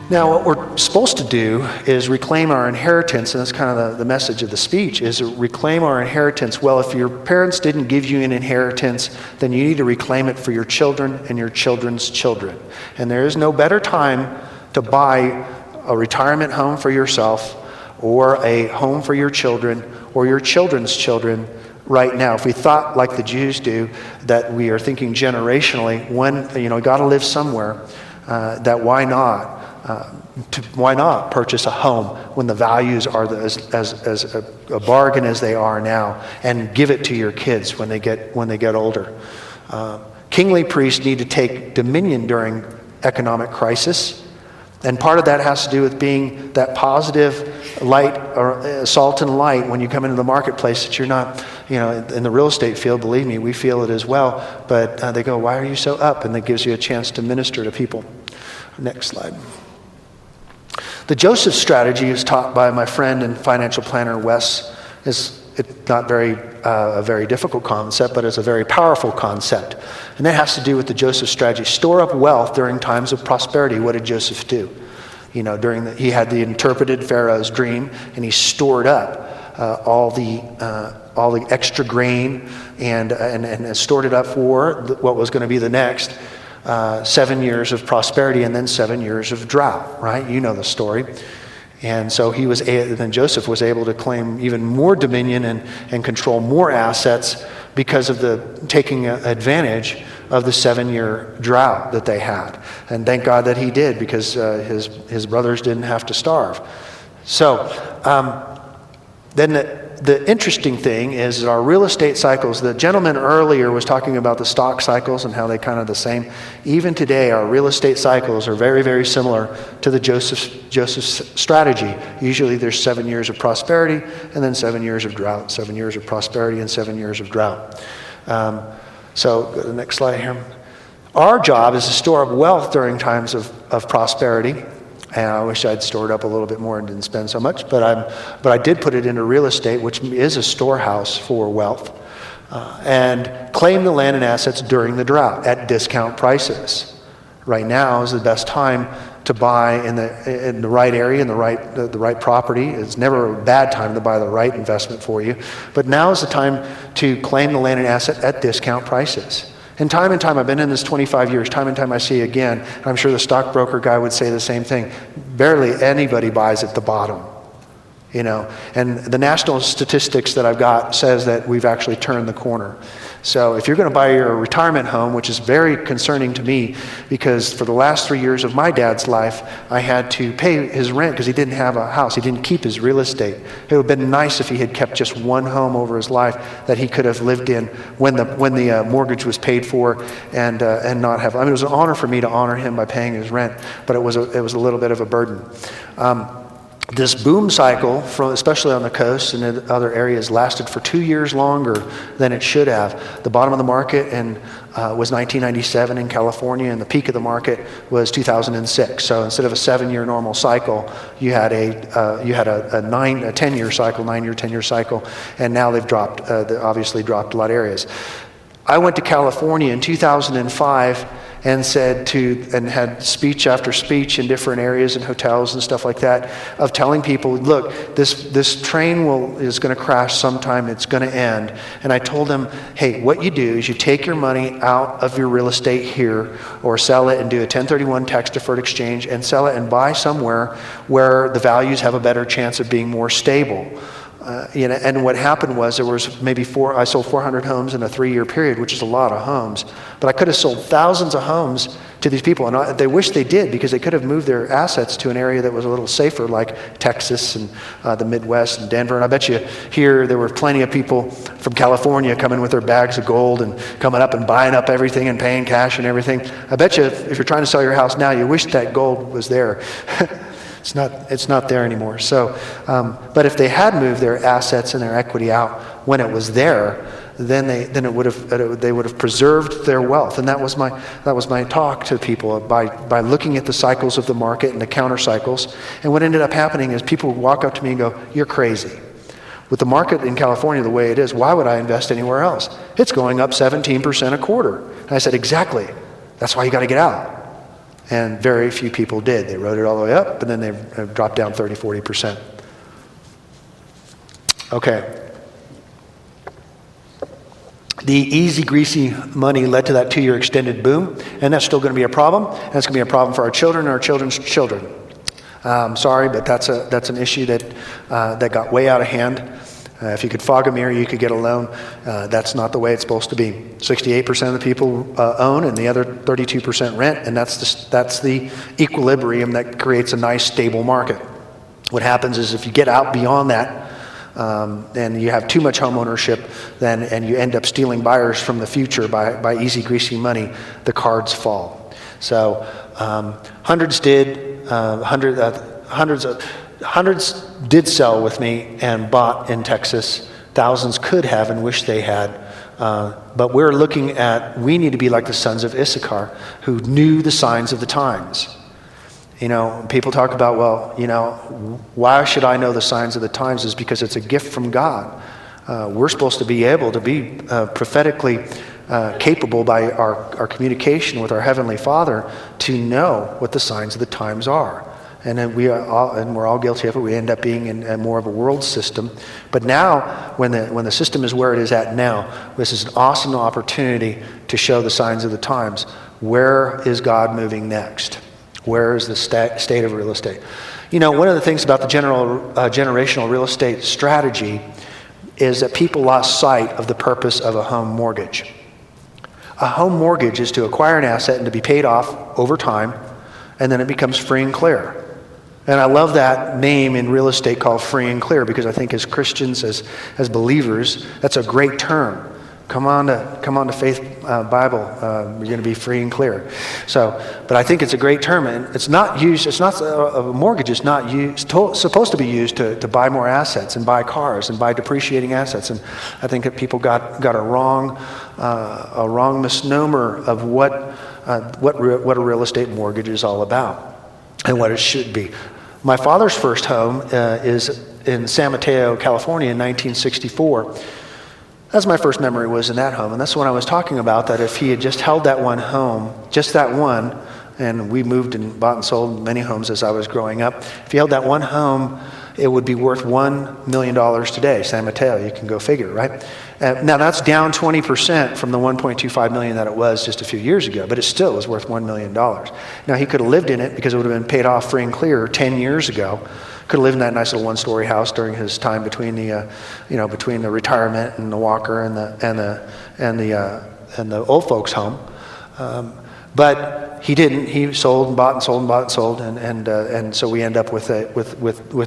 Now, what we're supposed to do is reclaim our inheritance, and that's kind of the message of the speech, is reclaim our inheritance. Well, if your parents didn't give you an inheritance, then you need to reclaim it for your children and your children's children. And there is no better time to buy a retirement home for yourself or a home for your children or your children's children right now. If we thought like the Jews do, that we are thinking generationally, when, got to live somewhere, that why not? Why not purchase a home when the values are as a bargain as they are now, and give it to your kids when they get older? Kingly priests need to take dominion during economic crisis, and part of that has to do with being that positive light, or salt and light, when you come into the marketplace, that you're not, in the real estate field, believe me, we feel it as well, but they go, why are you so up? And that gives you a chance to minister to people. Next slide. The Joseph strategy is taught by my friend and financial planner, Wes. It's not a very difficult concept, but it's a very powerful concept. And that has to do with the Joseph strategy. Store up wealth during times of prosperity. What did Joseph do? He had the interpreted Pharaoh's dream, and he stored up all the extra grain and stored it up for what was going to be the next 7 years of prosperity, and then 7 years of drought, right? You know the story. And so then Joseph was able to claim even more dominion and control more assets because of taking advantage of the 7-year drought that they had. And thank God that he did, because his brothers didn't have to starve. So then the interesting thing is our real estate cycles. The gentleman earlier was talking about the stock cycles and how they kind of the same. Even today, our real estate cycles are very, very similar to the Joseph's strategy. Usually there's 7 years of prosperity and then 7 years of drought, 7 years of prosperity and 7 years of drought. So go to the next slide here. Our job is to store up wealth during times of prosperity. And I wish I'd stored up a little bit more and didn't spend so much, but I did put it into real estate, which is a storehouse for wealth, and claim the land and assets during the drought at discount prices. Right now is the best time to buy in the right area, in the right property. It's never a bad time to buy the right investment for you, but now is the time to claim the land and asset at discount prices. And time, I've been in this 25 years, time and time I see again, I'm sure the stockbroker guy would say the same thing, barely anybody buys at the bottom, And the national statistics that I've got says that we've actually turned the corner. So if you're going to buy your retirement home, which is very concerning to me, because for the last 3 years of my dad's life, I had to pay his rent because he didn't have a house. He didn't keep his real estate. It would have been nice if he had kept just one home over his life that he could have lived in when the mortgage was paid for, and not have. It was an honor for me to honor him by paying his rent, but it was a little bit of a burden. This boom cycle, especially on the coast and in other areas, lasted for 2 years longer than it should have. The bottom of the market was 1997 in California, and the peak of the market was 2006. So instead of a 7-year normal cycle, you had a 10-year cycle, 9-year, 10-year cycle, and now they've obviously dropped a lot of areas. I went to California in 2005 and had speech after speech in different areas and hotels and stuff like that, of telling people, look, this train is going to crash sometime, it's going to end. And I told them, hey, what you do is you take your money out of your real estate here, or sell it and do a 1031 tax deferred exchange and sell it and buy somewhere where the values have a better chance of being more stable. And what happened was there was I sold 400 homes in a 3-year period, which is a lot of homes. But I could have sold thousands of homes to these people, and they wish they did, because they could have moved their assets to an area that was a little safer, like Texas and the Midwest and Denver. And I bet you here there were plenty of people from California coming with their bags of gold and coming up and buying up everything and paying cash and everything. I bet you if you're trying to sell your house now, you wish that gold was there. It's not there anymore. So, but if they had moved their assets and their equity out when it was there, then they would have preserved their wealth. And that was my talk to people, by looking at the cycles of the market and the counter cycles. And what ended up happening is people would walk up to me and go, "You're crazy. With the market in California the way it is, why would I invest anywhere else? It's going up 17% a quarter." And I said, "Exactly. That's why you got to get out." And very few people did. They rode it all the way up, and then they dropped down 30, 40%. Okay. The easy, greasy money led to that 2-year extended boom, and that's still going to be a problem. And it's going to be a problem for our children and our children's children. Sorry, but that's an issue that got way out of hand. If you could fog a mirror, you could get a loan. That's not the way it's supposed to be. 68% of the people own, and the other 32% rent, and that's the equilibrium that creates a nice, stable market. What happens is if you get out beyond that, and you have too much home ownership, and you end up stealing buyers from the future by easy, greasy money, the cards fall. So hundreds did sell with me and bought in Texas. Thousands could have and wish they had. But we need to be like the sons of Issachar, who knew the signs of the times. People talk about, why should I know the signs of the times? Is because it's a gift from God. We're supposed to be able to be prophetically capable by our communication with our Heavenly Father to know what the signs of the times are. And then we're all guilty of it. We end up being in more of a world system. But now, when the system is where it is at now, this is an awesome opportunity to show the signs of the times. Where is God moving next? Where is the state of real estate? One of the things about the generational real estate strategy is that people lost sight of the purpose of a home mortgage. A home mortgage is to acquire an asset and to be paid off over time, and then it becomes free and clear. And I love that name in real estate called free and clear, because I think as Christians, as believers, that's a great term. Come on to Faith Bible. You're going to be free and clear. But I think it's a great term, and it's not used. It's not a mortgage. Is not used. Supposed to be used to buy more assets and buy cars and buy depreciating assets. And I think that people got a wrong misnomer of what a real estate mortgage is all about and what it should be. My father's first home is in San Mateo, California, in 1964. That's my first memory, was in that home. And that's when I was talking about that if he had just held that one home, just that one, and we moved and bought and sold many homes as I was growing up. If he held that one home, it would be worth $1 million today. San Mateo, you can go figure, right? Now that's down 20% from the $1.25 million that it was just a few years ago, but it still was worth $1 million. Now he could have lived in it because it would have been paid off free and clear 10 years ago. Could have lived in that nice little one-story house during his time between the retirement and the Walker and the old folks' home, but he didn't. He sold and bought and sold and bought and sold, and so we end up with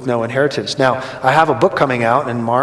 no inheritance. Now I have a book coming out in March.